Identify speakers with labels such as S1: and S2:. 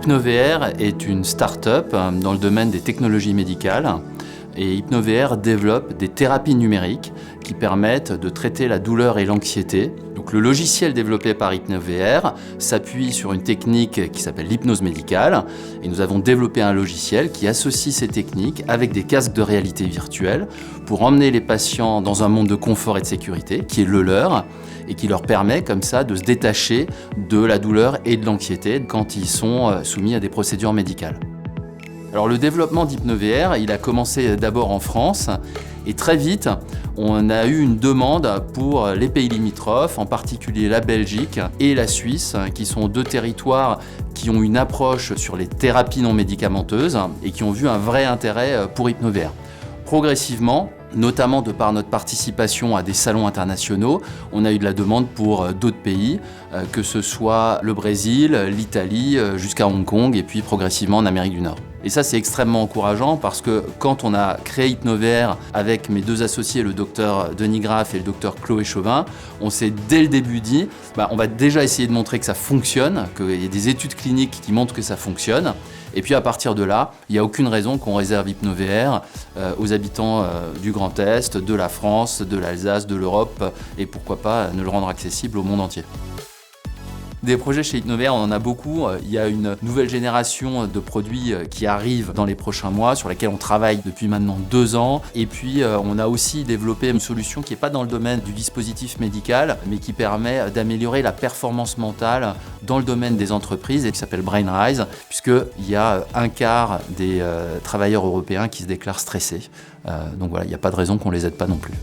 S1: HypnoVR est une start-up dans le domaine des technologies médicales et HypnoVR développe des thérapies numériques qui permettent de traiter la douleur et l'anxiété. Donc, le logiciel développé par HypnoVR s'appuie sur une technique qui s'appelle l'hypnose médicale et nous avons développé un logiciel qui associe ces techniques avec des casques de réalité virtuelle pour emmener les patients dans un monde de confort et de sécurité qui est le leur et qui leur permet comme ça de se détacher de la douleur et de l'anxiété quand ils sont soumis à des procédures médicales. Alors le développement d'HypnoVR, il a commencé d'abord en France et très vite, on a eu une demande pour les pays limitrophes, en particulier la Belgique et la Suisse, qui sont deux territoires qui ont une approche sur les thérapies non médicamenteuses et qui ont vu un vrai intérêt pour HypnoVR. Progressivement, notamment de par notre participation à des salons internationaux, on a eu de la demande pour d'autres pays, que ce soit le Brésil, l'Italie, jusqu'à Hong Kong et puis progressivement en Amérique du Nord. Et ça, c'est extrêmement encourageant parce que quand on a créé HypnoVR avec mes deux associés, le docteur Denis Graff et le docteur Chloé Chauvin, on s'est dès le début dit, on va déjà essayer de montrer que ça fonctionne, qu'il y a des études cliniques qui montrent que ça fonctionne. Et puis à partir de là, il n'y a aucune raison qu'on réserve HypnoVR aux habitants du Grand Est, de la France, de l'Alsace, de l'Europe et pourquoi pas ne le rendre accessible au monde entier. Des projets chez HypnoVR, on en a beaucoup. Il y a une nouvelle génération de produits qui arrive dans les prochains mois, sur laquelle on travaille depuis maintenant 2 ans. Et puis, on a aussi développé une solution qui n'est pas dans le domaine du dispositif médical, mais qui permet d'améliorer la performance mentale dans le domaine des entreprises et qui s'appelle BrainRise, puisqu'il y a un quart des travailleurs européens qui se déclarent stressés. Donc voilà, il n'y a pas de raison qu'on ne les aide pas non plus.